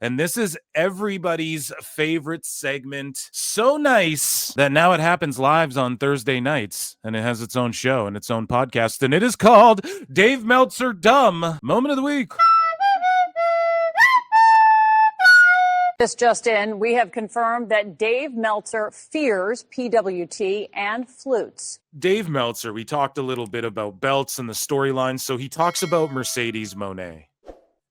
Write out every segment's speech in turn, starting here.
And this is everybody's favorite segment. So nice that now it happens live on Thursday nights, and it has its own show and its own podcast, and it is called Dave Meltzer Dumb Moment of the Week. This just in, we have confirmed that Dave Meltzer fears PWT and flutes. Dave Meltzer, we talked a little bit about belts and the storyline, so he talks about Mercedes Mone.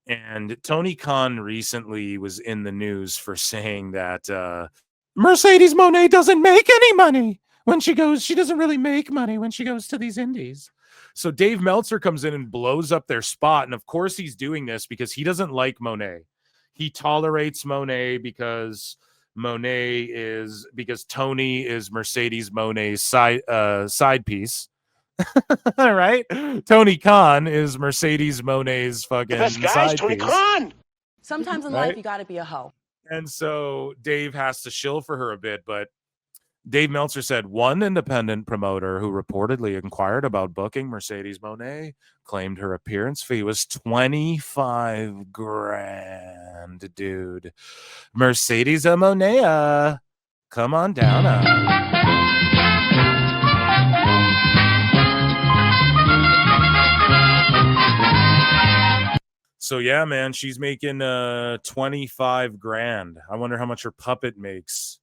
And Tony Khan recently was in the news for saying that Mercedes Mone doesn't make any money when she goes. She doesn't really make money when she goes to these indies. So Dave Meltzer comes in and blows up their spot. And of course he's doing this because he doesn't like Monet. He tolerates Monet because Tony is Mercedes Mone's side piece. All right. Tony Khan is Mercedes Mone's fucking the best guy's side Tony piece. Khan. Sometimes in life, you got to be a hoe. And so Dave has to shill for her a bit, but Dave Meltzer said one independent promoter who reportedly inquired about booking Mercedes Mone claimed her appearance fee was $25,000, dude. Mercedes Mone, come on down. So yeah, man, she's making $25,000. I wonder how much her puppet makes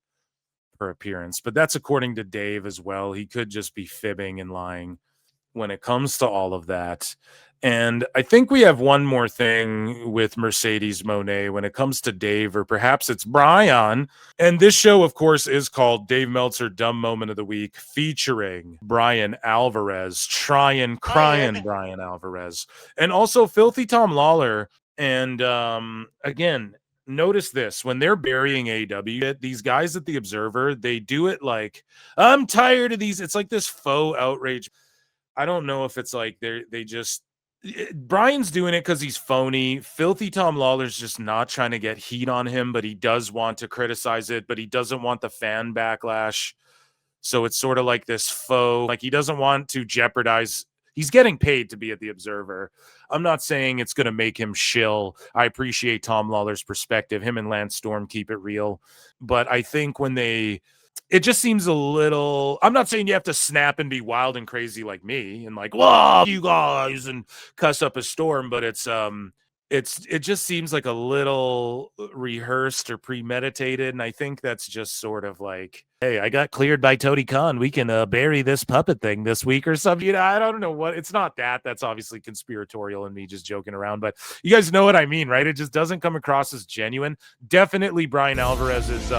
per appearance, but that's according to Dave as well. He could just be fibbing and lying when it comes to all of that. And I think we have one more thing with Mercedes Mone when it comes to Dave, or perhaps it's Bryan. And this show, of course, is called Dave Meltzer Dumb Moment of the Week, featuring Bryan Alvarez, crying Bryan Alvarez, and also Filthy Tom Lawler. And again, notice this, when they're burying AEW, these guys at the Observer, they do it like, I'm tired of these. It's like this faux outrage. I don't know if it's like Bryan's doing it because he's phony. Filthy Tom Lawler's just not trying to get heat on him, but he does want to criticize it, but he doesn't want the fan backlash. So it's sort of like this faux, like he doesn't want to jeopardize. He's getting paid to be at the Observer. I'm not saying it's going to make him shill. I appreciate Tom Lawler's perspective. Him and Lance Storm keep it real. But I think it just seems a little, I'm not saying you have to snap and be wild and crazy like me and like, whoa, you guys, and cuss up a storm, but it just seems like a little rehearsed or premeditated. And I think that's just sort of like, hey, I got cleared by Tony Khan. We can bury this puppet thing this week or something. I don't know what. It's not that. That's obviously conspiratorial and me just joking around. But you guys know what I mean, right? It just doesn't come across as genuine. Definitely Bryan Alvarez is...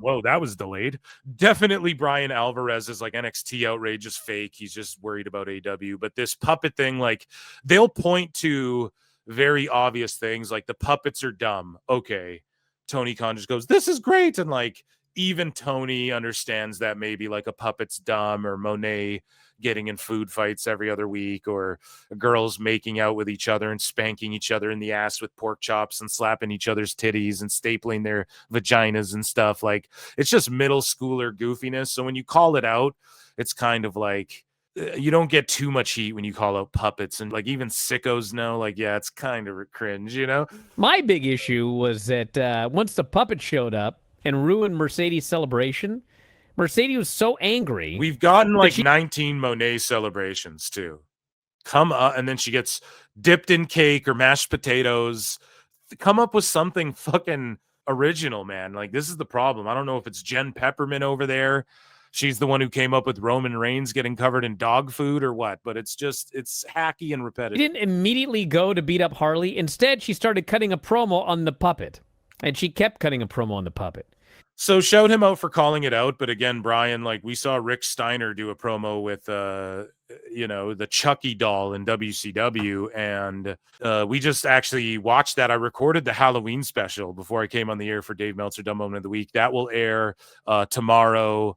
Whoa, that was delayed. Definitely Bryan Alvarez is like NXT outrage is fake. He's just worried about AEW. But this puppet thing, like they'll point to very obvious things like the puppets are dumb. Okay. Tony Khan just goes, this is great. And like even Tony understands that maybe like a puppet's dumb, or Monet getting in food fights every other week, or girls making out with each other and spanking each other in the ass with pork chops and slapping each other's titties and stapling their vaginas and stuff. Like it's just middle schooler goofiness. So when you call it out, it's kind of like you don't get too much heat when you call out puppets, and like even sickos know, like, yeah, it's kind of cringe, you know? My big issue was that once the puppet showed up and ruined Mercedes' celebration, Mercedes was so angry. We've gotten like 19 Monet celebrations too. Come up, and then she gets dipped in cake or mashed potatoes. Come up with something fucking original, man. Like this is the problem. I don't know if it's Jen Peppermint over there. She's the one who came up with Roman Reigns getting covered in dog food or what, but it's hacky and repetitive. She didn't immediately go to beat up Harley. Instead, she started cutting a promo on the puppet, and she kept cutting a promo on the puppet. So shout him out for calling it out. But again, Bryan, like we saw Rick Steiner do a promo with, the Chucky doll in WCW. And we just actually watched that. I recorded the Halloween special before I came on the air for Dave Meltzer Dumb Moment of the Week. That will air tomorrow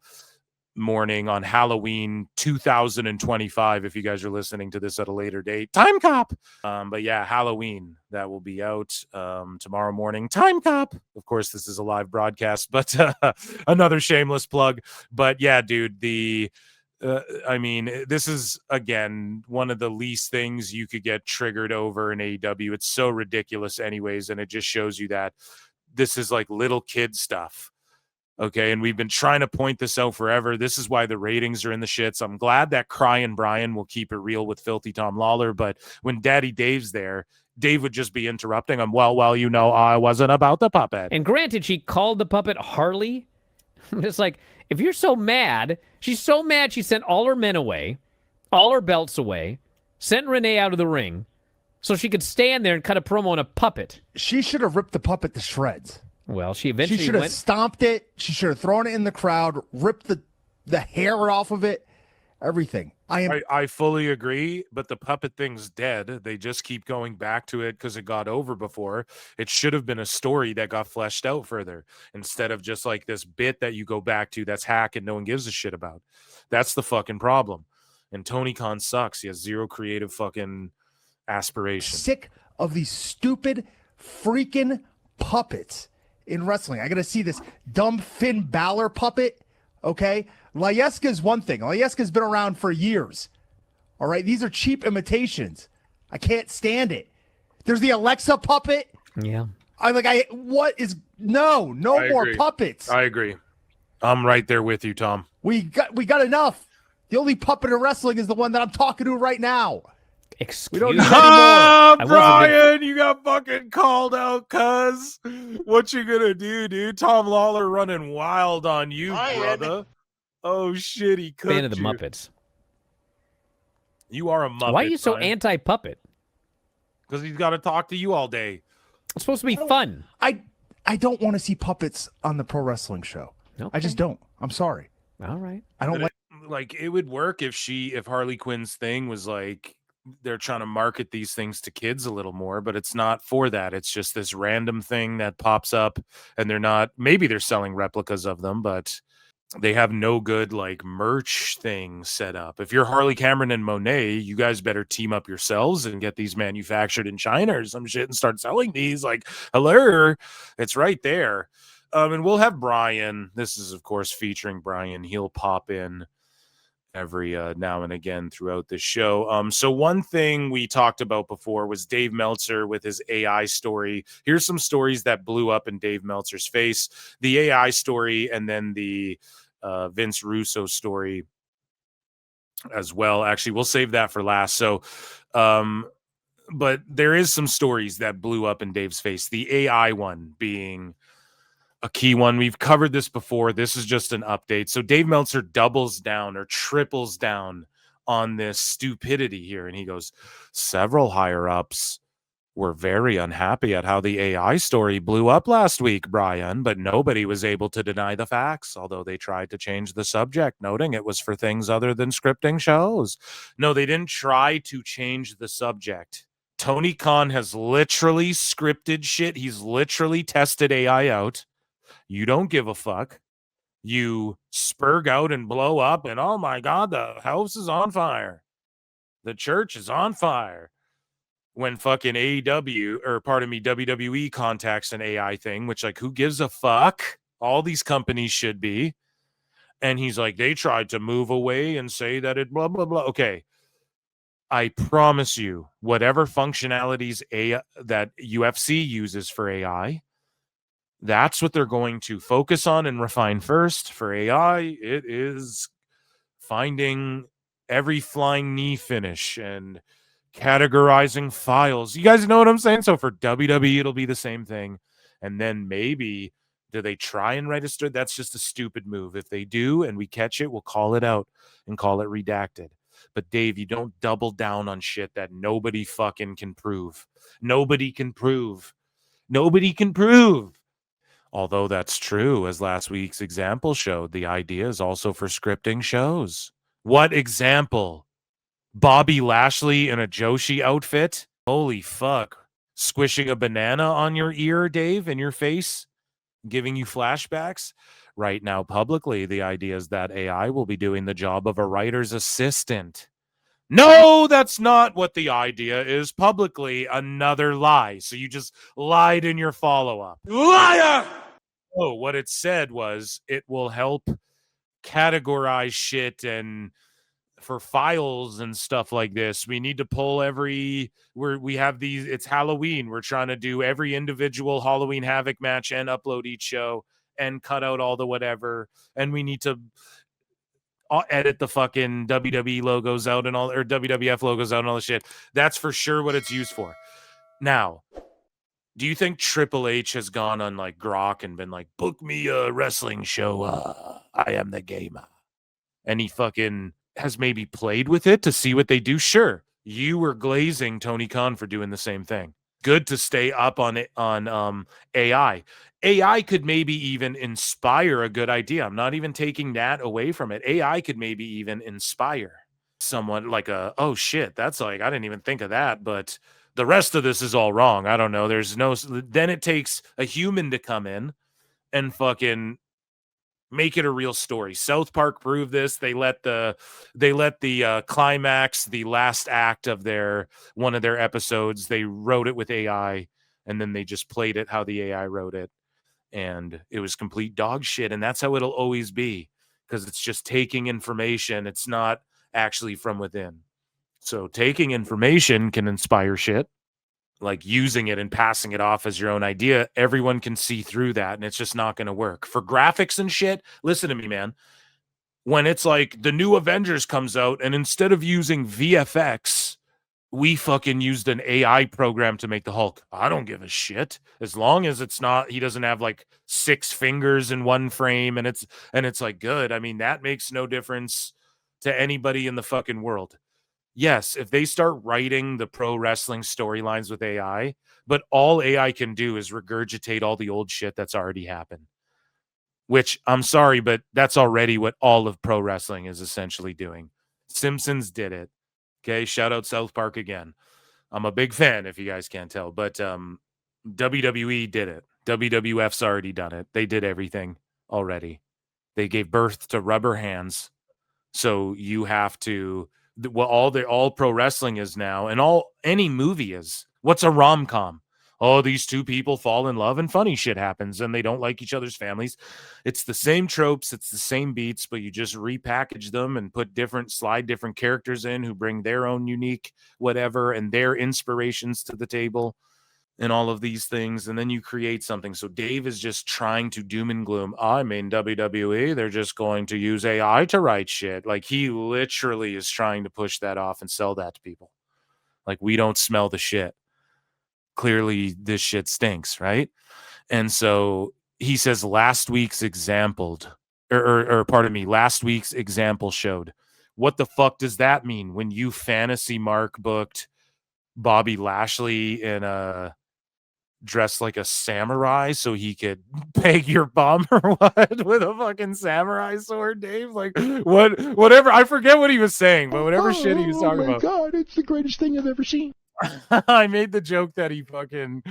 morning on Halloween 2025, if you guys are listening to this at a later date. Time Cop. But yeah, Halloween, that will be out tomorrow morning. Time Cop. Of course, this is a live broadcast, but another shameless plug. But yeah, dude, I mean, this is, again, one of the least things you could get triggered over in AEW. It's so ridiculous anyways, and it just shows you that this is like little kid stuff. Okay, and we've been trying to point this out forever. This is why the ratings are in the shits. I'm glad that Crying Bryan will keep it real with Filthy Tom Lawler, but when Daddy Dave's there, Dave would just be interrupting him. Well, you know, I wasn't about the puppet. And granted, she called the puppet Harley. It's like, if you're so mad, she's so mad she sent all her men away, all her belts away, sent Renee out of the ring so she could stand there and cut a promo on a puppet. She should have ripped the puppet to shreds. Well, she eventually She should have stomped it. She should have thrown it in the crowd, ripped the hair off of it, everything. I fully agree, but the puppet thing's dead. They just keep going back to it because it got over before. It should have been a story that got fleshed out further instead of just like this bit that you go back to that's hack and no one gives a shit about. That's the fucking problem. And Tony Khan sucks. He has zero creative fucking aspiration. Sick of these stupid freaking puppets in wrestling. I got to see this dumb Finn Balor puppet. Okay. Layeska is one thing. Layeska's been around for years. All right. These are cheap imitations. I can't stand it. There's the Alexa puppet. Yeah. No more puppets. I agree. I'm right there with you, Tom. We got enough. The only puppet in wrestling is the one that I'm talking to right now. Excuse we don't me. need any more. Brian, you got fucking called out, cuz. What you gonna do, dude? Tom Lawler running wild on you, brother. Oh shit, he cooked Fan of the you. Muppets. You are a Muppet. Why are you so Brian. anti-puppet? Because he's got to talk to you all day. It's supposed to be fun. I don't want to see puppets on the pro wrestling show. Okay. I just don't. I'm sorry. All right. I don't like it would work if Harley Quinn's thing was like they're trying to market these things to kids a little more, but it's not for that. It's just this random thing that pops up, and maybe they're selling replicas of them, but they have no good like merch thing set up. If you're Harley Cameron and Monet, you guys better team up yourselves and get these manufactured in China or some shit and start selling these. Like, hello, it's right there. And we'll have Brian. This is, of course, featuring Brian. He'll pop in every now and again throughout the show. So one thing we talked about before was Dave Meltzer with his AI story. Here's some stories that blew up in Dave Meltzer's face. The AI story and then the Vince Russo story as well. Actually, we'll save that for last. So, but there is some stories that blew up in Dave's face. The AI one being a key one. We've covered this before. This is just an update. So Dave Meltzer doubles down or triples down on this stupidity here. And he goes, several higher ups were very unhappy at how the AI story blew up last week, Brian, but nobody was able to deny the facts, although they tried to change the subject, noting it was for things other than scripting shows. No, they didn't try to change the subject. Tony Khan has literally scripted shit. He's literally tested AI out. You don't give a fuck. You spurg out and blow up, and oh my God, the house is on fire. The church is on fire. When fucking WWE contacts an AI thing, which, like, who gives a fuck? All these companies should be. And he's like, they tried to move away and say that it blah, blah, blah. Okay. I promise you, whatever functionalities that UFC uses for AI, that's what they're going to focus on and refine first. For AI, it is finding every flying knee finish and categorizing files. You guys know what I'm saying? So for WWE, it'll be the same thing. And then maybe, do they try and register? That's just a stupid move. If they do and we catch it, we'll call it out and call it redacted. But Dave, you don't double down on shit that nobody fucking can prove. Nobody can prove. Nobody can prove. Although that's true, as last week's example showed, the idea is also for scripting shows. What example? Bobby Lashley in a Joshi outfit? Holy fuck. Squishing a banana on your ear, Dave, in your face? Giving you flashbacks? Right now, publicly, the idea is that AI will be doing the job of a writer's assistant. No, that's not what the idea is. Publicly, another lie. So you just lied in your follow-up. Liar! Oh, what it said was it will help categorize shit and for files and stuff like this. We need to pull we have these, it's Halloween. We're trying to do every individual Halloween Havoc match and upload each show and cut out all the whatever. And we need to edit the fucking WWE logos out and all, or WWF logos out and all the shit. That's for sure what it's used for. Now, do you think Triple H has gone on like Grok and been like, book me a wrestling show? I am the gamer. And he fucking has maybe played with it to see what they do? Sure. You were glazing Tony Khan for doing the same thing. Good to stay up on it, on AI. AI could maybe even inspire a good idea. I'm not even taking that away from it. AI could maybe even inspire someone like oh shit, that's like, I didn't even think of that, but the rest of this is all wrong. I don't know. Then it takes a human to come in and fucking make it a real story. South Park proved this. They let the climax, the last act of one of their episodes, they wrote it with AI, and then they just played it how the AI wrote it, and it was complete dog shit. And that's how it'll always be, because it's just taking information. It's not actually from within. So taking information can inspire shit. Like using it and passing it off as your own idea, everyone can see through that, and it's just not going to work. For graphics and shit, listen to me, man. When it's like the new Avengers comes out, and instead of using VFX, we fucking used an AI program to make the Hulk. I don't give a shit. As long as it's not, he doesn't have like 6 fingers in one frame, and it's like good. I mean, that makes no difference to anybody in the fucking world. Yes, if they start writing the pro wrestling storylines with AI, but all AI can do is regurgitate all the old shit that's already happened. Which, I'm sorry, but that's already what all of pro wrestling is essentially doing. Simpsons did it. Okay, shout out South Park again. I'm a big fan, if you guys can't tell, but WWE did it. WWF's already done it. They did everything already. They gave birth to rubber hands. So you have to, well, all pro wrestling is now, and any movie is. What's a rom-com? Oh, these two people fall in love and funny shit happens and they don't like each other's families. It's the same tropes, it's the same beats, but you just repackage them and slide different characters in who bring their own unique whatever and their inspirations to the table and all of these things, and then you create something. So Dave is just trying to doom and gloom. I mean, WWE, they're just going to use AI to write shit. Like, he literally is trying to push that off and sell that to people. Like, we don't smell the shit. Clearly, this shit stinks, right? And so he says last week's example showed. What the fuck does that mean? When you fantasy Mark booked Bobby Lashley in a dressed like a samurai so he could peg your bum or what with a fucking samurai sword, Dave? Like, whatever. I forget what he was saying, but whatever shit he was talking about. Oh my God, it's the greatest thing I've ever seen. I made the joke that he fucking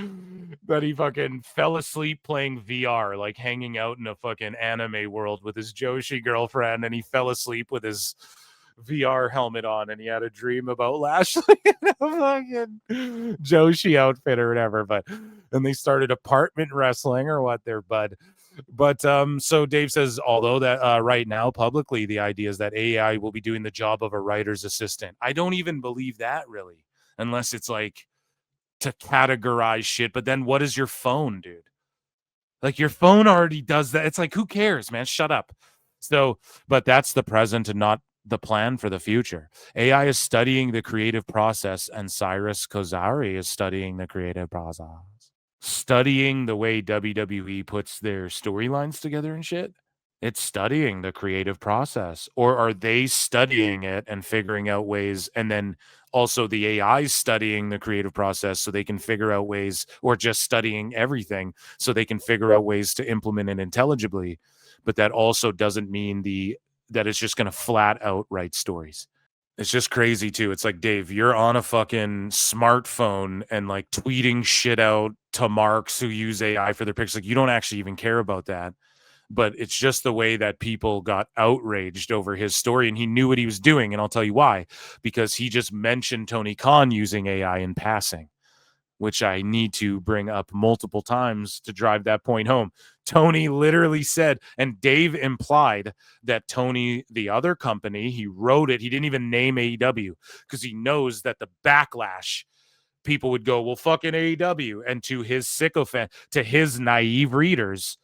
fell asleep playing VR, like hanging out in a fucking anime world with his Joshi girlfriend, and he fell asleep with his VR helmet on, and he had a dream about Lashley in a fucking Joshi outfit or whatever. But then they started apartment wrestling or what there, bud. But so Dave says, although that right now publicly the idea is that AI will be doing the job of a writer's assistant. I don't even believe that, really, unless it's like to categorize shit. But then what is your phone, dude? Like, your phone already does that. It's like, who cares, man? Shut up. So, but that's the present and not the plan for the future. AI is studying the creative process, and Cyrus Kozari is studying the creative process. Studying the way WWE puts their storylines together and shit. It's studying the creative process. Or are they studying it and figuring out ways, and then also the AI studying the creative process so they can figure out ways, or just studying everything so they can figure out ways to implement it intelligibly? But that also doesn't mean that it's just going to flat out write stories. It's just crazy too. It's like, Dave, you're on a fucking smartphone and like tweeting shit out to marks who use AI for their pictures. Like, you don't actually even care about that. But it's just the way that people got outraged over his story, and he knew what he was doing. And I'll tell you why. Because he just mentioned Tony Khan using AI in passing. which I need to bring up multiple times to drive that point home. Tony literally said, and Dave implied that Tony, the other company, he wrote it. He didn't even name AEW because he knows that the backlash, people would go, well, fucking AEW. And to his sycophant, to his naive readers,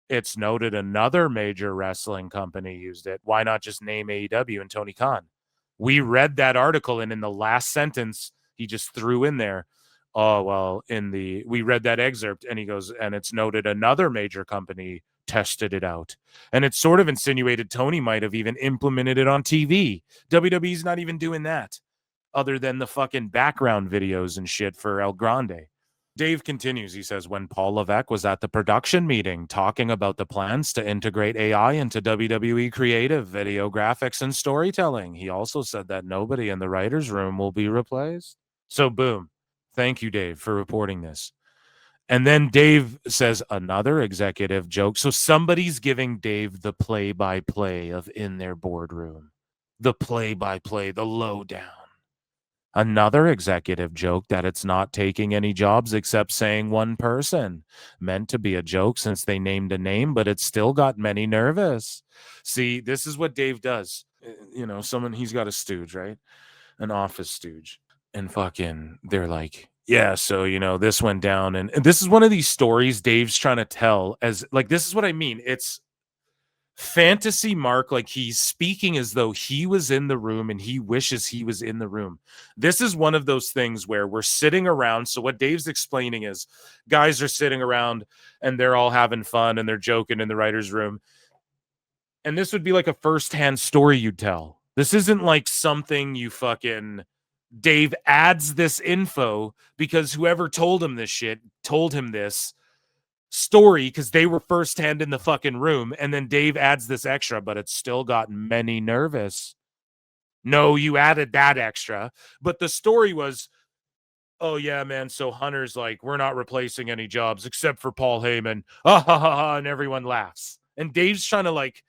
it's noted another major wrestling company used it. Why not just name AEW and Tony Khan? We read that article, and in the last sentence, he just threw in there, oh, well, we read that excerpt, and he goes, and it's noted another major company tested it out. And it sort of insinuated Tony might have even implemented it on TV. WWE's not even doing that, other than the fucking background videos and shit for El Grande. Dave continues. He says, when Paul Levesque was at the production meeting talking about the plans to integrate AI into WWE creative, video graphics, and storytelling, he also said that nobody in the writer's room will be replaced. So boom. Thank you, Dave, for reporting this. And then Dave says another executive joke. So somebody's giving Dave the play-by-play of in their boardroom. The play-by-play, the lowdown. Another executive joke that it's not taking any jobs except saying one person. Meant to be a joke since they named a name, but it still got many nervous. See, this is what Dave does. You know, he's got a stooge, right? An office stooge. And fucking, they're like, yeah, so, you know, this went down. And this is one of these stories Dave's trying to tell as, like, this is what I mean. It's fantasy Mark, like he's speaking as though he was in the room and he wishes he was in the room. This is one of those things where we're sitting around. So what Dave's explaining is guys are sitting around and they're all having fun and they're joking in the writer's room. And this would be like a firsthand story you'd tell. This isn't like something you fucking... Dave adds this info because whoever told him this shit told him this story because they were firsthand in the fucking room, and then Dave adds this extra, but it's still got many nervous. No, you added that extra, but the story was, oh yeah, man, so Hunter's like, we're not replacing any jobs except for Paul Heyman, and everyone laughs. And Dave's trying to like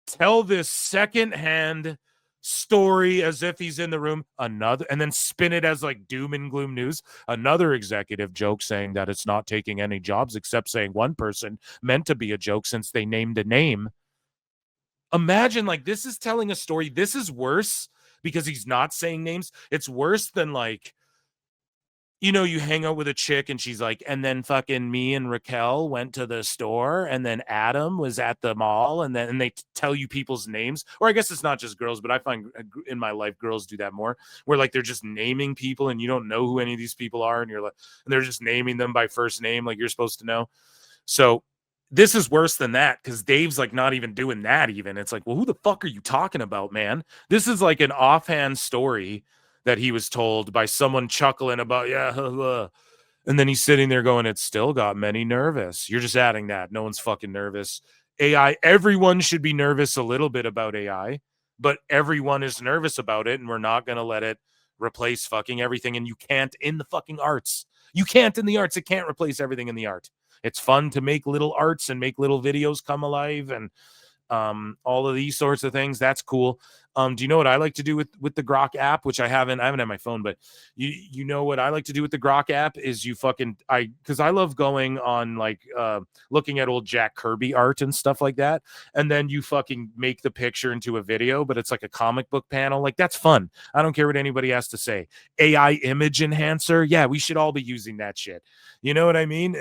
tell this secondhand story as if he's in the room, and then spin it as like doom and gloom news. Another executive joke saying that it's not taking any jobs except saying one person, meant to be a joke since they named a name. Imagine, like, this is telling a story. This is worse because he's not saying names. It's worse than like, you know, you hang out with a chick and she's like, and then fucking me and Raquel went to the store and then Adam was at the mall, and they tell you people's names. Or I guess it's not just girls, but I find in my life girls do that more, where like they're just naming people and you don't know who any of these people are, and you're like, and they're just naming them by first name like you're supposed to know. So this is worse than that because Dave's like not even doing that even. It's like, well, who the fuck are you talking about, man? This is like an offhand story that he was told by someone chuckling about, yeah, and then he's sitting there going, it's still got many nervous. You're just adding that. No one's fucking nervous. AI, everyone should be nervous a little bit about AI, but everyone is nervous about it, and we're not going to let it replace fucking everything. And you can't in the fucking arts. You can't in the arts. It can't replace everything in the art. It's fun to make little arts and make little videos come alive and all of these sorts of things. That's cool. Do you know what I like to do with the Grok app, which I haven't on my phone, but you know what I like to do with the Grok app is because I love going on like looking at old Jack Kirby art and stuff like that, and then you fucking make the picture into a video, but it's like a comic book panel. Like, that's fun. I don't care what anybody has to say. AI image enhancer, yeah, we should all be using that shit. You know what I mean?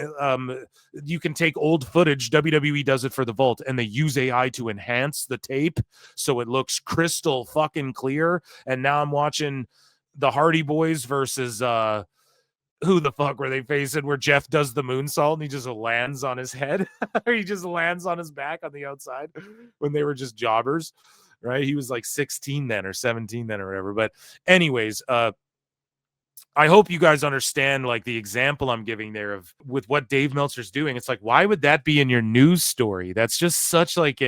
You can take old footage. WWE does it for the Vault, and they use AI to enhance the tape so it looks crystal fucking clear. And now I'm watching the Hardy Boys versus who the fuck were they facing, where Jeff does the moonsault and he just lands on his head or he just lands on his back on the outside when they were just jobbers, right? He was like 16 then or 17 then or whatever. But anyways, I hope you guys understand like the example I'm giving there of with what Dave Meltzer's doing. It's like, why would that be in your news story? That's just such like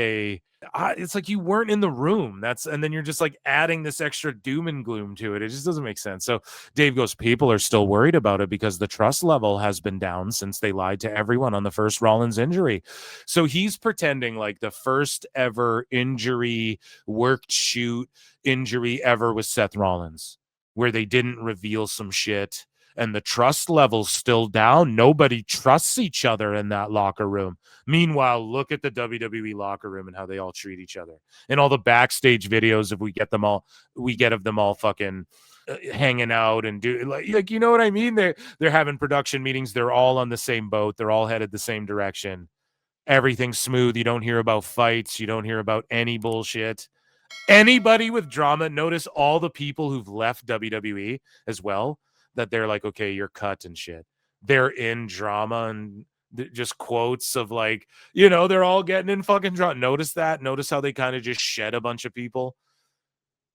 it's like you weren't in the room. And then you're just like adding this extra doom and gloom to it. It just doesn't make sense. So Dave goes, people are still worried about it because the trust level has been down since they lied to everyone on the first Rollins injury. So he's pretending like the first ever injury, worked shoot injury ever was Seth Rollins, where they didn't reveal some shit. and the trust level's still down. Nobody trusts each other in that locker room. Meanwhile, look at the WWE locker room and how they all treat each other, and all the backstage videos we get of them all fucking hanging out and do like you know what I mean? They're having production meetings. They're all on the same boat. They're all headed the same direction. Everything's smooth. You don't hear about fights. You don't hear about any bullshit. Anybody with drama, notice all the people who've left WWE as well, that they're like, okay, you're cut and shit. They're in drama and just quotes of like, you know, they're all getting in fucking drama. Notice that? Notice how they kind of just shed a bunch of people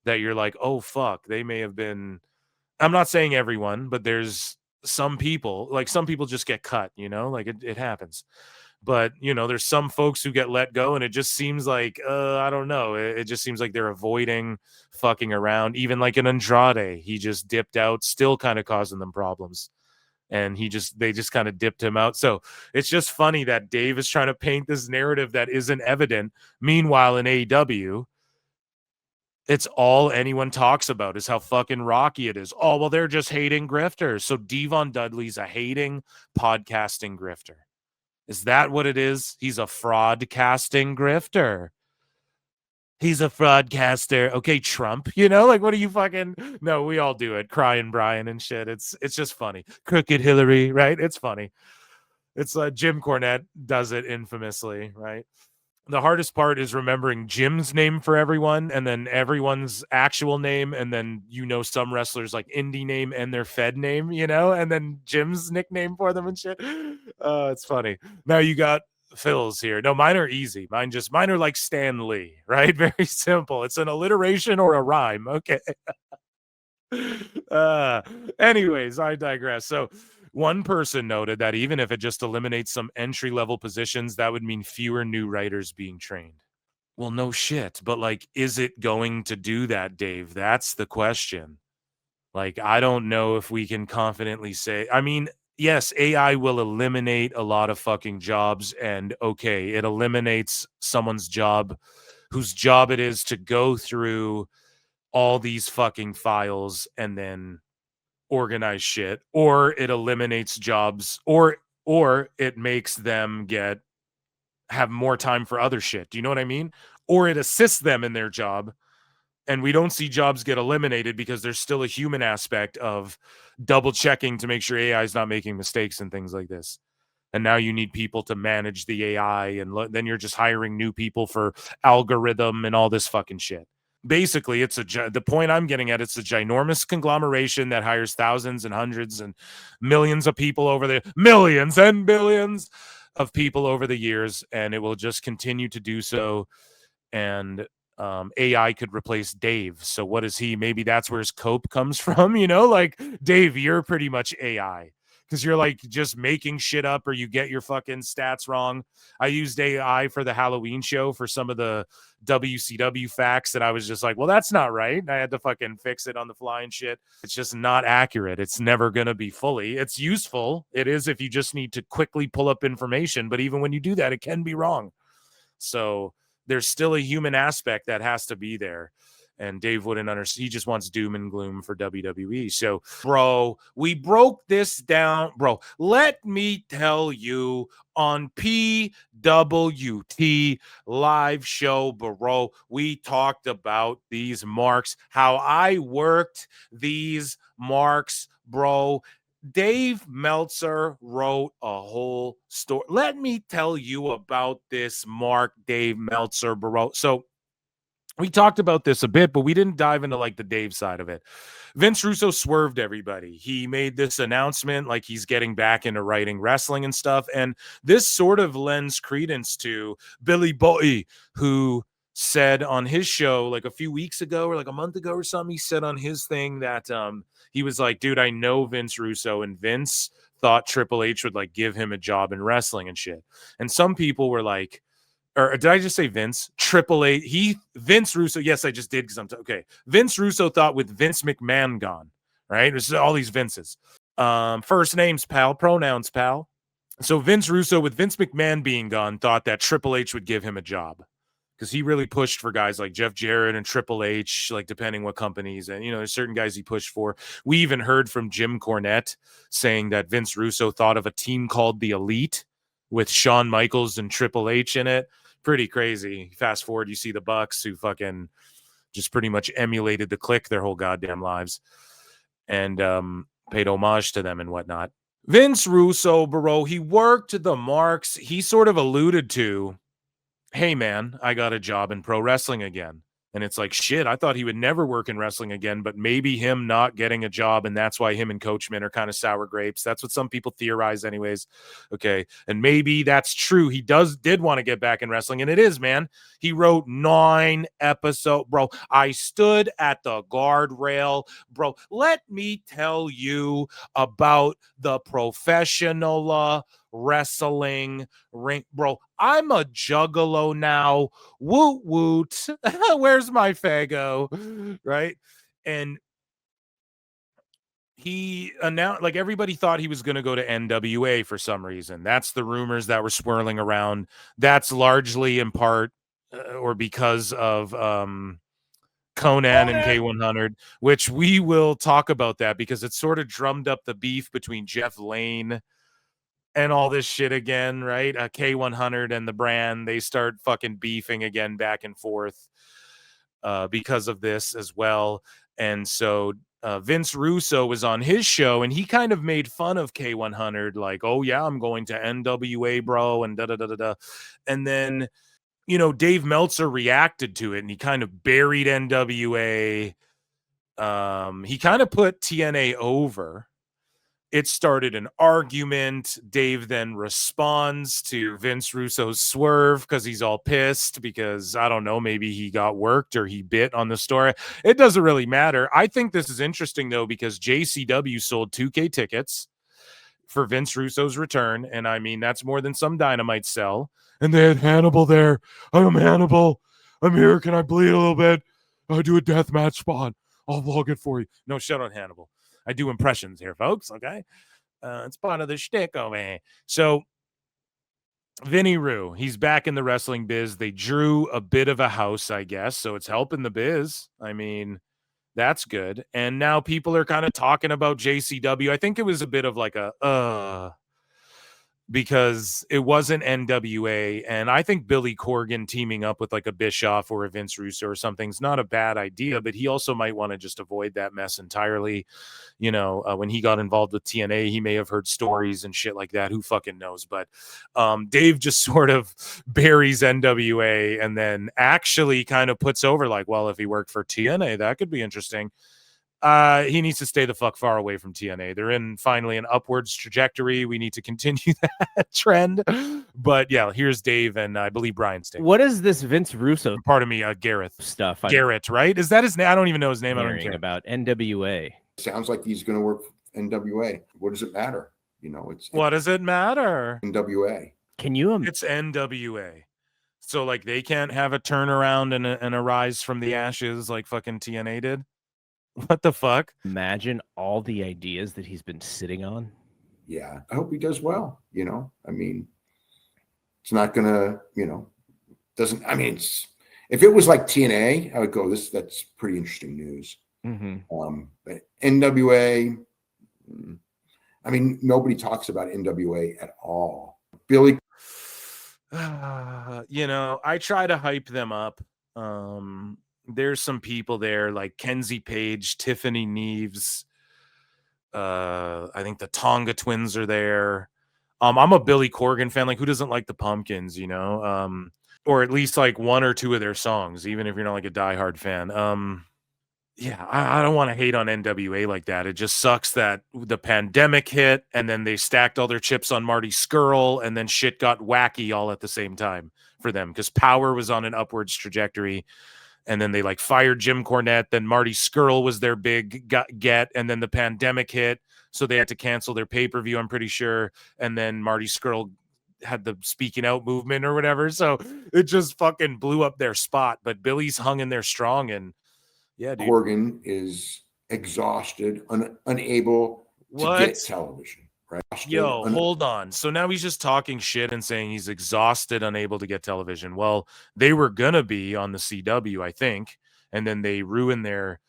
that you're like, oh, fuck, they may have been. I'm not saying everyone, but there's some people, like some people just get cut, you know, like it happens. But, you know, there's some folks who get let go and it just seems like, I don't know. It just seems like they're avoiding fucking around. Even like an Andrade, he just dipped out, still kind of causing them problems. And they just kind of dipped him out. So it's just funny that Dave is trying to paint this narrative that isn't evident. Meanwhile, in AEW, it's all anyone talks about is how fucking rocky it is. Oh, well, they're just hating grifters. So Devon Dudley's a hating podcasting grifter. Is that what it is? He's a fraud-casting grifter. He's a fraudcaster. Okay, Trump, you know, like what are you fucking? No, we all do it. Crying Brian and shit. It's just funny. Crooked Hillary, right? It's funny. It's Jim Cornette does it infamously, right? The hardest part is remembering Jim's name for everyone and then everyone's actual name. And then, you know, some wrestlers like indie name and their Fed name, you know, and then Jim's nickname for them and shit. It's funny. Now you got Phil's here. No, mine are easy. Mine are like Stan Lee, right? Very simple. It's an alliteration or a rhyme. Okay. Anyways, I digress. So one person noted that even if it just eliminates some entry-level positions, that would mean fewer new writers being trained. Well, no shit. But like, is it going to do that, Dave? That's the question. Like, I don't know if we can confidently say, I mean, yes, AI will eliminate a lot of fucking jobs, and okay, it eliminates someone's job whose job it is to go through all these fucking files and then organize shit, or it eliminates jobs, or it makes them have more time for other shit. Do you know what I mean? Or it assists them in their job. And we don't see jobs get eliminated because there's still a human aspect of double checking to make sure AI is not making mistakes and things like this. And now you need people to manage the AI, and then you're just hiring new people for algorithm and all this fucking shit. Basically, the point I'm getting at, it's a ginormous conglomeration that hires thousands and hundreds and millions of people millions and billions of people over the years, and it will just continue to do so. And AI could replace Dave. So what is he? Maybe that's where his cope comes from, you know? Like, Dave, you're pretty much AI. Because you're like just making shit up, or you get your fucking stats wrong. I used AI for the Halloween show for some of the WCW facts, and I was just like, well, that's not right. And I had to fucking fix it on the fly and shit. It's just not accurate. It's never going to be fully. It's useful. It is if you just need to quickly pull up information. But even when you do that, it can be wrong. So there's still a human aspect that has to be there. And Dave wouldn't understand. He just wants doom and gloom for WWE. So, bro, we broke this down. Bro, let me tell you on PWT live show, bro, we talked about these marks, how I worked these marks, bro. Dave Meltzer wrote a whole story. Let me tell you about this mark, Dave Meltzer, bro. So, we talked about this a bit, but we didn't dive into like the Dave side of it. Vince Russo swerved everybody. He made this announcement like he's getting back into writing wrestling and stuff. And this sort of lends credence to Billy Boy, who said on his show like a few weeks ago or like a month ago or something, he said on his thing that he was like, dude, I know Vince Russo, and Vince thought Triple H would like give him a job in wrestling and shit. And some people were like, or did I just say Vince? Triple H. Vince Russo. Yes, I just did because okay. Vince Russo thought with Vince McMahon gone, right? There's all these Vinces. First names, pal. Pronouns, pal. So Vince Russo with Vince McMahon being gone thought that Triple H would give him a job. because he really pushed for guys like Jeff Jarrett and Triple H, like depending what companies. And, there's certain guys he pushed for. We even heard from Jim Cornette saying that Vince Russo thought of a team called the Elite with Shawn Michaels and Triple H in it. Pretty crazy. Fast forward, you see the Bucks, who fucking just pretty much emulated the Click their whole goddamn lives and paid homage to them and whatnot. Vince Russo, bro, he worked the marks. He sort of alluded to, hey, man, I got a job in pro wrestling again. And it's like, shit, I thought he would never work in wrestling again, but maybe him not getting a job, and that's why him and Coachman are kind of sour grapes. That's what some people theorize anyways. Okay, and maybe that's true. He did want to get back in wrestling, and it is, man. He wrote 9 episodes. Bro, I stood at the guardrail. Bro, let me tell you about the professional wrestling ring. Bro, I'm a juggalo now. Woot woot. Where's my Fago? Right? And he announced, like, everybody thought he was going to go to NWA for some reason. That's the rumors that were swirling around. That's largely in part or because of Conan and K100, which we will talk about that because it sort of drummed up the beef between Jeff Lane and all this shit again, right? K100 and the brand, they start fucking beefing again back and forth because of this as well. And so Vince Russo was on his show, and he kind of made fun of K100, like, oh, yeah, I'm going to NWA, bro, and da-da-da-da-da. And then, Dave Meltzer reacted to it, and he kind of buried NWA. He kind of put TNA over. It started an argument. Dave then responds to Vince Russo's swerve because he's all pissed because, I don't know, maybe he got worked or he bit on the story. It doesn't really matter. I think this is interesting, though, because JCW sold 2K tickets for Vince Russo's return. And I mean, that's more than some Dynamite sell. And they had Hannibal there. I'm Hannibal. I'm here. Can I bleed a little bit? I'll do a death match spot. I'll vlog it for you. No, shut on Hannibal. I do impressions here, folks, okay? It's part of the shtick over here. So, Vinny Roo, he's back in the wrestling biz. They drew a bit of a house, I guess, so it's helping the biz. I mean, that's good. And now people are kind of talking about JCW. I think it was a bit of like a, because it wasn't NWA, and I think Billy Corgan teaming up with like a Bischoff or a Vince Russo or something is not a bad idea, but he also might want to just avoid that mess entirely. When he got involved with TNA, he may have heard stories and shit like that. Who fucking knows? But Dave just sort of buries NWA and then actually kind of puts over like, well, if he worked for TNA, that could be interesting. He needs to stay the fuck far away from TNA. They're in finally an upwards trajectory. We need to continue that trend. But yeah, here's Dave and I believe Brian's taking. What is this Vince Russo? Pardon me, Gareth stuff. Garrett, right? Is that his name? I don't even know his name. I don't care about NWA. Sounds like he's going to work for NWA. What does it matter? What does it matter? NWA. Can you? It's NWA. So like they can't have a turnaround and a rise from the ashes like fucking TNA did. What the fuck? Imagine all the ideas that he's been sitting on. Yeah, I hope he does well. I mean, it's not gonna, if it was like TNA, I would go, that's pretty interesting news. Mm-hmm. But NWA, I mean, nobody talks about NWA at all. Billy, I try to hype them up. There's some people there like Kenzie Page, Tiffany Neves. I think the Tonga twins are there. I'm a Billy Corgan fan. Like, who doesn't like the Pumpkins, or at least like one or two of their songs, even if you're not like a diehard fan. I don't want to hate on NWA like that. It just sucks that the pandemic hit and then they stacked all their chips on Marty Scurll and then shit got wacky all at the same time for them because Power was on an upwards trajectory. And then they like fired Jim Cornette. Then Marty Scurll was their big get. And then the pandemic hit. So they had to cancel their pay-per-view, I'm pretty sure. And then Marty Scurll had the speaking out movement or whatever. So it just fucking blew up their spot. But Billy's hung in there strong. And yeah, dude. Corgan is exhausted, unable to get television. right? Yo, hold on. So now he's just talking shit and saying he's exhausted, unable to get television. Well, they were gonna be on the CW, I think, and then they ruined their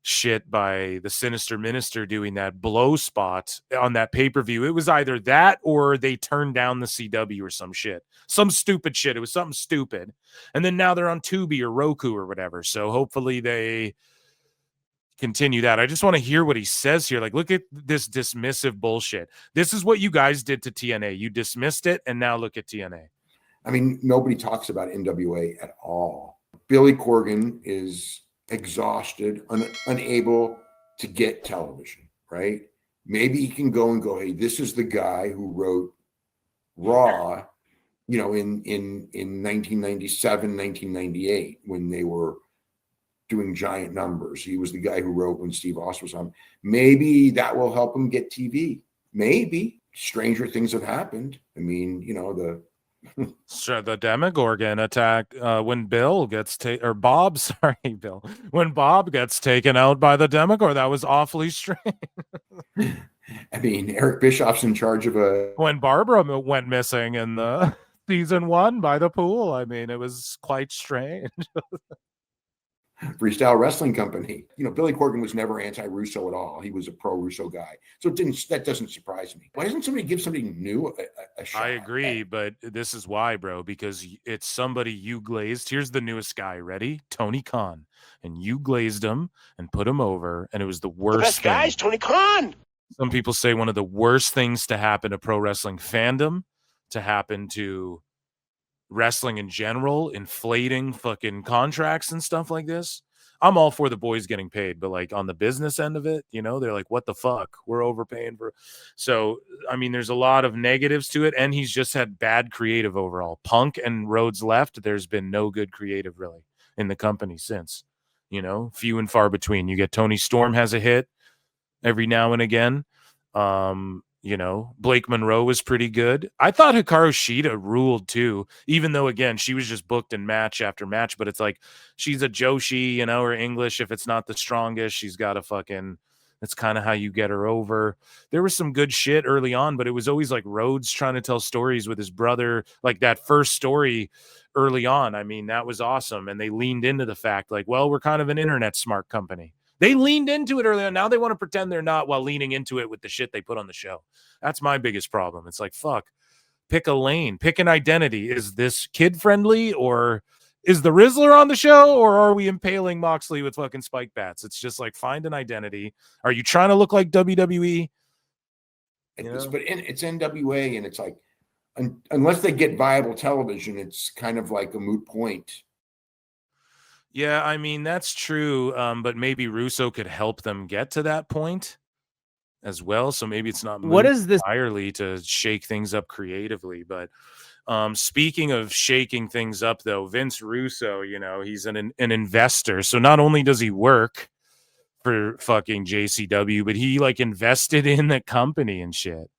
shit by the Sinister Minister doing that blow spot on that pay-per-view. It was either that or they turned down the CW or some shit. Some stupid shit. It was something stupid. And then now they're on Tubi or Roku or whatever. So hopefully they continue that. I just want to hear what he says here. Like, look at this dismissive bullshit. This is what you guys did to TNA. You dismissed it, and now look at TNA. I mean, nobody talks about NWA at all. Billy Corgan is exhausted, unable to get television, right? Maybe he can go and go, hey, this is the guy who wrote Raw, you know, in 1997, 1998, when they were doing giant numbers. He was the guy who wrote when Steve Austin was on. Maybe that will help him get TV. Maybe. Stranger things have happened. I mean, you know, Sure, the Demogorgon attack when Bill gets Bob, sorry, Bill. When Bob gets taken out by the Demogorgon, that was awfully strange. I mean, Eric Bischoff's in charge of when Barbara went missing in the season 1 by the pool. I mean, it was quite strange. Freestyle Wrestling Company. You know, Billy Corgan was never anti-Russo at all. He was a pro-Russo guy. So that doesn't surprise me. Why doesn't somebody give something new a shot? I agree, but this is why, bro, because it's somebody you glazed. Here's the newest guy. Ready? Tony Khan. And you glazed him and put him over, and it was the worst best thing. guy is Tony Khan. Some people say one of the worst things to happen to pro wrestling fandom, to happen to wrestling in general, inflating fucking contracts and stuff like this. I'm all for the boys getting paid, but like on the business end of it, you know, they're like, what the fuck? We're overpaying for. So, I mean, there's a lot of negatives to it, and he's just had bad creative overall. Punk and Rhodes left. There's been no good creative really in the company since, you know, few and far between. You get Tony Storm has a hit every now and again. You know, Blake Monroe was pretty good. I thought Hikaru Shida ruled too, even though, again, she was just booked in match after match. But it's like, she's a Joshi, you know, her English, if it's not the strongest, she's got a fucking, that's kind of how you get her over. There was some good shit early on, but it was always like Rhodes trying to tell stories with his brother, like that first story early on. I mean, that was awesome. And they leaned into the fact like, well, we're kind of an internet smart company. They leaned into it early on. Now they want to pretend they're not while leaning into it with the shit they put on the show. That's my biggest problem. It's like, fuck, pick a lane, pick an identity. Is this kid friendly, or is the Rizzler on the show, or are we impaling Moxley with fucking spike bats? It's just like, find an identity. Are you trying to look like WWE? But it's NWA, and it's like, unless they get viable television, it's kind of like a moot point. Yeah, I mean, that's true. But maybe Russo could help them get to that point as well. So maybe it's not what is this entirely to shake things up creatively. But speaking of shaking things up, though, Vince Russo, you know, he's an investor. So not only does he work for fucking JCW, but he like invested in the company and shit.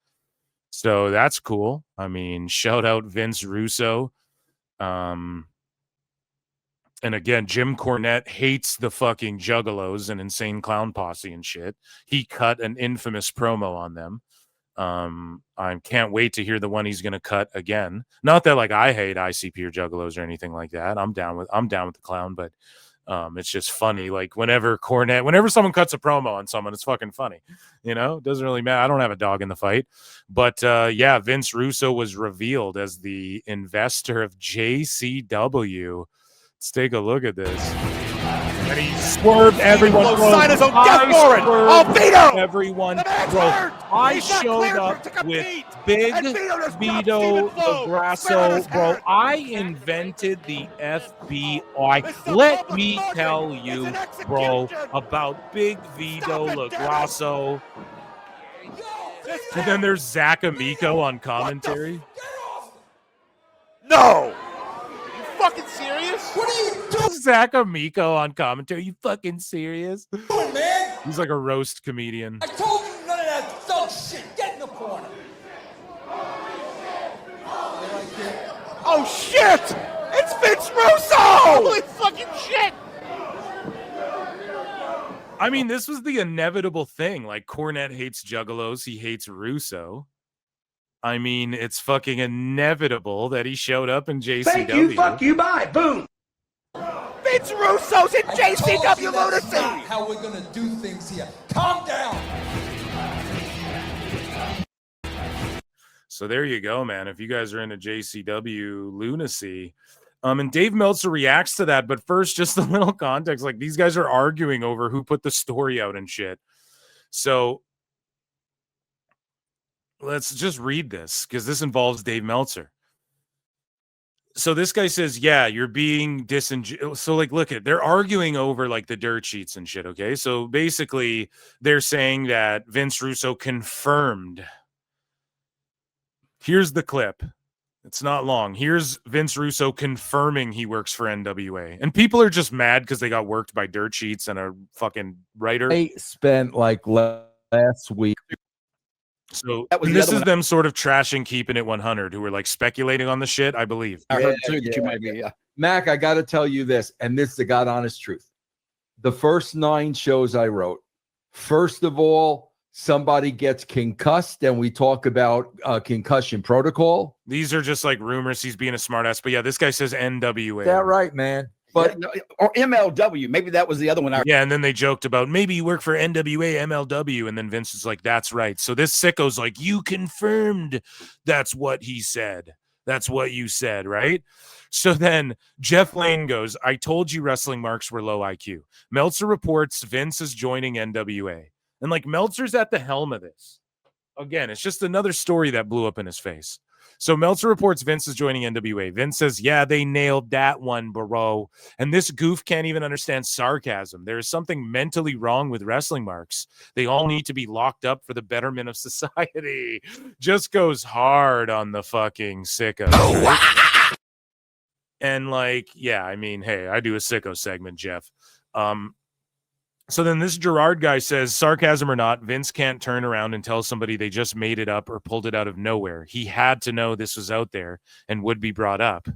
So that's cool. I mean, shout out Vince Russo. And again, Jim Cornette hates the fucking Juggalos and Insane Clown Posse and shit. He cut an infamous promo on them. I can't wait to hear the one he's going to cut again. Not that like I hate ICP or Juggalos or anything like that. I'm down with the clown, but it's just funny. Like whenever someone cuts a promo on someone, it's fucking funny. You know, it doesn't really matter. I don't have a dog in the fight. But yeah, Vince Russo was revealed as the investor of JCW. Let's take a look at this. And he swerved everyone. Sign his own death warrant. I'll beat him. Everyone, bro. I showed up with Big Vito Grasso, bro. I invented the FBI. Let me tell you, bro, about Big Vito LaGrasso. And then there's Zach Amico on commentary. No. Fucking serious? What are you doing? Zach Amico on commentary. You fucking serious? Man? He's like a roast comedian. I told you none of that thug shit. Get in the corner. Oh shit! It's Vince Russo! Holy fucking shit! I mean, this was the inevitable thing. Like, Cornette hates juggalos. He hates Russo. I mean, it's fucking inevitable that he showed up in JCW. Thank you, fuck you, bye, boom. Vince Russo's in JCW lunacy. How we're gonna do things here. Calm down. So there you go, man. If you guys are into JCW lunacy, and Dave Meltzer reacts to that, but first, just a little context. Like, these guys are arguing over who put the story out and shit. So let's just read this because this involves Dave Meltzer. So this guy says, yeah, you're being disingenuous. So, like, look at, they're arguing over like the dirt sheets and shit. Okay. So basically they're saying that Vince Russo confirmed. Here's the clip. It's not long. Here's Vince Russo confirming he works for NWA. And people are just mad because they got worked by dirt sheets and a fucking writer. I spent like last week. So this is them sort of trashing Keeping It 100, who were like speculating on the shit, I believe. I heard too that you might be. Mac, I got to tell you this, and this is the God honest truth. The first 9 shows I wrote, first of all, somebody gets concussed, and we talk about concussion protocol. These are just like rumors. He's being a smartass. But yeah, this guy says NWA. Is that right, man? But or MLW, maybe that was the other one. Yeah, and then they joked about maybe you work for NWA, MLW, and then Vince is like, "That's right." So this sicko's like, "You confirmed that's what he said. That's what you said, right?" So then Jeff Lane goes, "I told you wrestling marks were low IQ." Meltzer reports Vince is joining NWA, and like Meltzer's at the helm of this. Again, it's just another story that blew up in his face. So Meltzer reports Vince is joining NWA. Vince says, yeah, they nailed that one, bro. And this goof can't even understand sarcasm. There is something mentally wrong with wrestling marks. They all need to be locked up for the betterment of society. Just goes hard on the fucking sickos. Right? And like, yeah, I mean, hey, I do a sicko segment, Jeff. So then this Gerard guy says, sarcasm or not, Vince can't turn around and tell somebody they just made it up or pulled it out of nowhere. He had to know this was out there and would be brought up.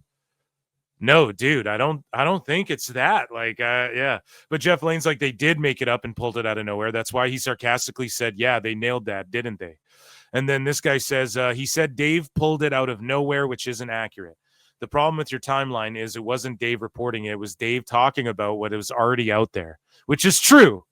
No, dude, I don't think it's that. Like, yeah. But Jeff Lane's like, they did make it up and pulled it out of nowhere. That's why he sarcastically said, yeah, they nailed that, didn't they? And then this guy says, he said Dave pulled it out of nowhere, which isn't accurate. The problem with your timeline is it wasn't Dave reporting it. It was Dave talking about what was already out there, which is true.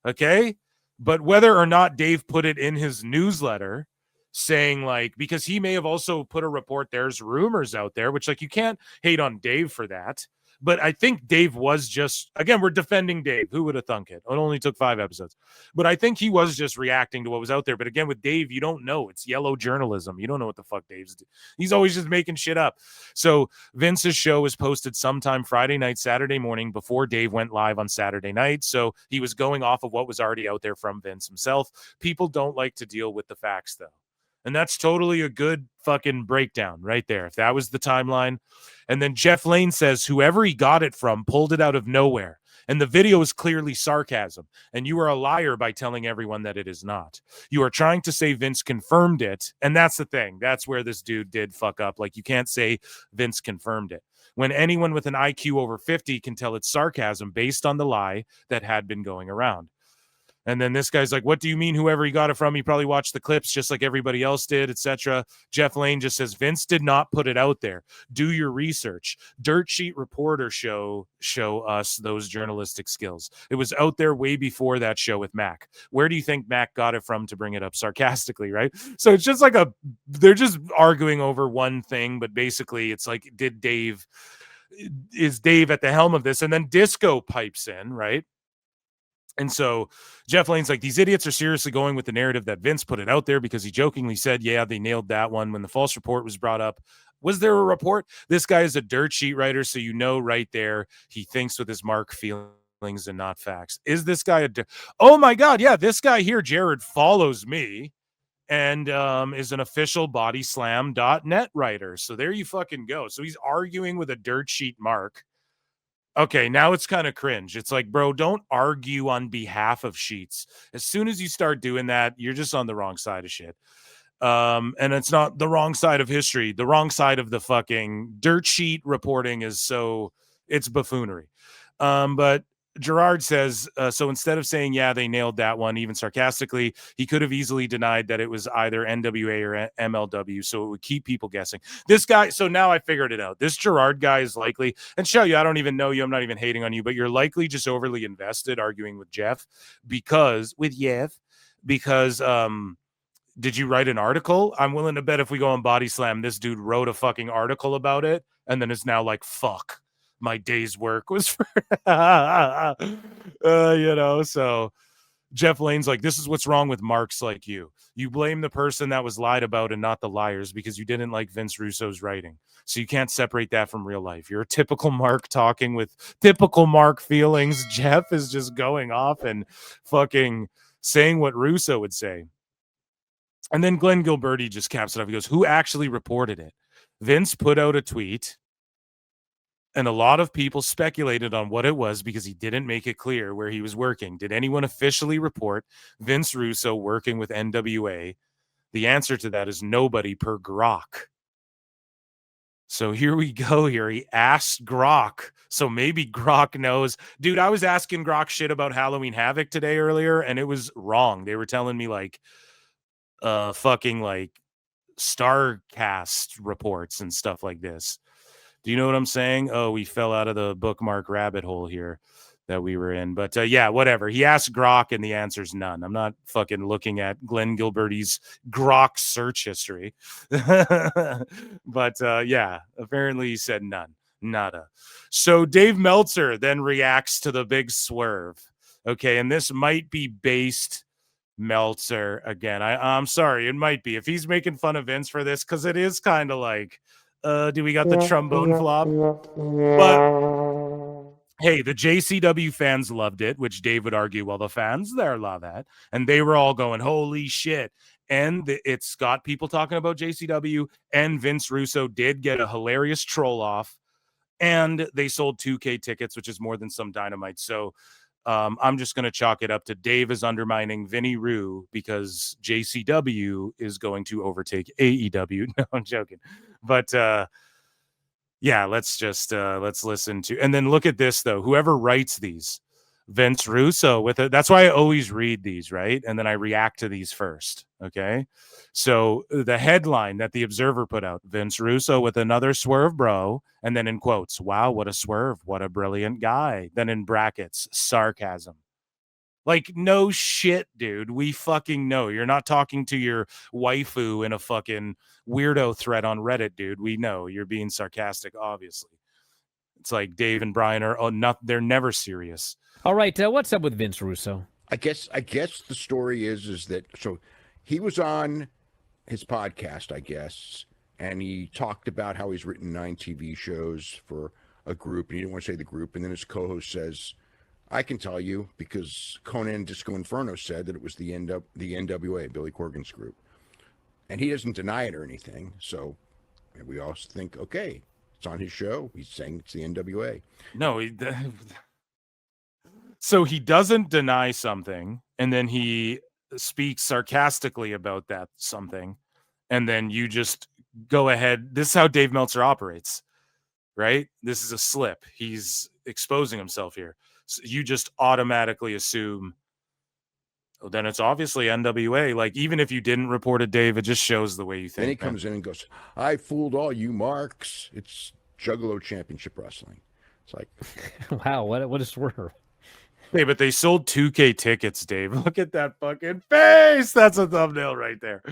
Okay. But whether or not Dave put it in his newsletter saying like, because he may have also put a report, there's rumors out there, which like, you can't hate on Dave for that. But I think Dave was just, again, we're defending Dave. Who would have thunk it? It only took 5 episodes. But I think he was just reacting to what was out there. But again, with Dave, you don't know. It's yellow journalism. You don't know what the fuck Dave's doing. He's always just making shit up. So Vince's show was posted sometime Friday night, Saturday morning before Dave went live on Saturday night. So he was going off of what was already out there from Vince himself. People don't like to deal with the facts, though. And that's totally a good fucking breakdown right there. If that was the timeline. And then Jeff Lane says whoever he got it from pulled it out of nowhere. And the video is clearly sarcasm. And you are a liar by telling everyone that it is not. You are trying to say Vince confirmed it. And that's the thing. That's where this dude did fuck up. Like, you can't say Vince confirmed it. When anyone with an IQ over 50 can tell it's sarcasm based on the lie that had been going around. And then this guy's like, what do you mean whoever he got it from? He probably watched the clips just like everybody else did, etc. Jeff Lane just says, Vince did not put it out there. Do your research. Dirt sheet reporter show us those journalistic skills. It was out there way before that show with Mac. Where do you think Mac got it from to bring it up sarcastically, right? So it's just like they're just arguing over one thing, but basically it's like, is Dave at the helm of this? And then Disco pipes in, right? And so Jeff Lane's like, these idiots are seriously going with the narrative that Vince put it out there because he jokingly said, yeah, they nailed that one when the false report was brought up. Was there a report? This guy is a dirt sheet writer, so you know right there he thinks with his mark feelings and not facts. Is this guy oh my God, yeah, this guy here, Jared, follows me and is an official bodyslam.net writer. So there you fucking go. So he's arguing with a dirt sheet mark. Okay, now it's kind of cringe. It's like, bro, don't argue on behalf of sheets. As soon as you start doing that, you're just on the wrong side of shit. And it's not the wrong side of history. The wrong side of the fucking dirt sheet reporting is it's buffoonery. But Gerard says, so instead of saying, yeah, they nailed that one, even sarcastically, he could have easily denied that it was either NWA or MLW, so it would keep people guessing. This guy, so now I figured it out. This Gerard guy is likely, and show you, I don't even know you, I'm not even hating on you, but you're likely just overly invested arguing with Jeff because, did you write an article? I'm willing to bet if we go on Body Slam, this dude wrote a fucking article about it, and then is now like, fuck. My day's work was for, so Jeff Lane's like, this is what's wrong with marks like you. You blame the person that was lied about and not the liars because you didn't like Vince Russo's writing. So you can't separate that from real life. You're a typical Mark talking with typical Mark feelings. Jeff is just going off and fucking saying what Russo would say. And then Glenn Gilberti just caps it off. He goes, who actually reported it? Vince put out a tweet. And a lot of people speculated on what it was because he didn't make it clear where he was working. Did anyone officially report Vince Russo working with NWA? The answer to that is nobody per Grok. So here we go here. He asked Grok. So maybe Grok knows. Dude, I was asking Grok shit about Halloween Havoc today earlier, and it was wrong. They were telling me like fucking like Starcast reports and stuff like this. Do you know what I'm saying? Oh, we fell out of the bookmark rabbit hole here that we were in. But yeah, whatever. He asked Grok and the answer's none. I'm not fucking looking at Glenn Gilberti's Grok search history. But yeah, apparently he said none. Nada. So Dave Meltzer then reacts to the big swerve. Okay, and this might be based Meltzer again. I'm sorry, it might be. If he's making fun of Vince for this, because it is kind of like, do we got the trombone flop? But hey, the JCW fans loved it, which Dave would argue, well, the fans there love that. And they were all going, holy shit. And it's got people talking about JCW, and Vince Russo did get a hilarious troll off, and they sold 2K tickets, which is more than some Dynamite. So I'm just going to chalk it up to Dave is undermining Vinny Roo because JCW is going to overtake AEW. No, I'm joking. But yeah, let's listen to, and then look at this though. Whoever writes these, Vince Russo with it. That's why I always read these, right? And then I react to these first. Okay. So the headline that the Observer put out, Vince Russo with another swerve, bro. And then in quotes, wow, what a swerve. What a brilliant guy. Then in brackets, sarcasm. Like, no shit, dude. We fucking know. You're not talking to your waifu in a fucking weirdo thread on Reddit, dude. We know you're being sarcastic, obviously. It's like Dave and Bryan are they're never serious. All right, what's up with Vince Russo? I guess the story is that so he was on his podcast, I guess, and he talked about how he's written 9 TV shows for a group, and he didn't want to say the group, and then his co-host says, I can tell you because Conan Disco Inferno said that it was the NWA, Billy Corgan's group. And he doesn't deny it or anything, so we all think, okay, it's on his show. He's saying it's the NWA. No, so he doesn't deny something, and then he speaks sarcastically about that something, and then you just go ahead. This is how Dave Meltzer operates, right? This is a slip. He's exposing himself here. So you just automatically assume, oh, then it's obviously NWA. Like, even if you didn't report it, Dave, it just shows the way you think. Then he comes in and goes, I fooled all you marks. It's Juggalo Championship Wrestling. It's like, wow, what a swerve. Hey, but they sold 2K tickets, Dave. Look at that fucking face. That's a thumbnail right there.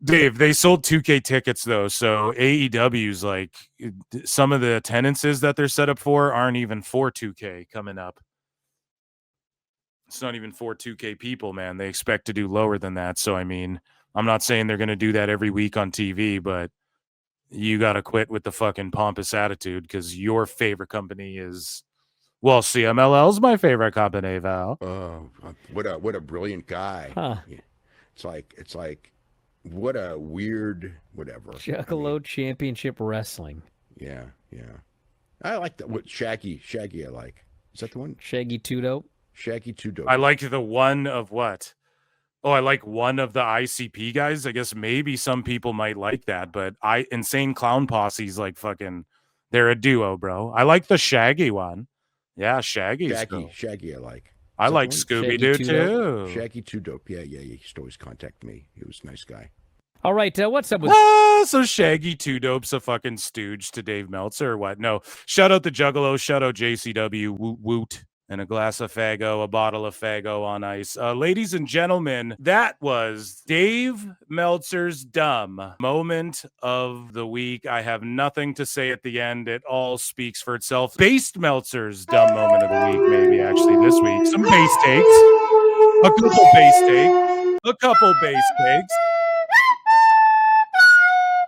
Dave, they sold 2K tickets, though. So AEW's like, some of the attendances that they're set up for aren't even for 2K coming up. It's not even for 2K people, man. They expect to do lower than that. So, I mean, I'm not saying they're going to do that every week on TV, but you got to quit with the fucking pompous attitude because your favorite company is... Well, CMLL's my favorite company, Val. Oh, what a brilliant guy. Huh. It's like what a weird whatever. Juggalo Championship Wrestling. Yeah. I like that. What Shaggy I like. Is that the one? Shaggy Two Dope. Shaggy Two Dope. I like the one of what? Oh, I like one of the ICP guys. I guess maybe some people might like that, but Insane Clown Posse's like fucking, they're a duo, bro. I like the Shaggy one. Yeah, Shaggy's cool. Shaggy, I like. I like Scooby-Doo too. Shaggy too dope. Yeah. He used to always contact me. He was a nice guy. All right, what's up with... So Shaggy Two Dope's a fucking stooge to Dave Meltzer or what? No. Shout out the Juggalo. Shout out JCW. Woot woot. And a glass of Faygo, a bottle of Faygo on ice. Ladies and gentlemen, that was Dave Meltzer's dumb moment of the week. I have nothing to say at the end. It all speaks for itself. Based Meltzer's dumb moment of the week, maybe actually this week. Some base takes. A couple base takes.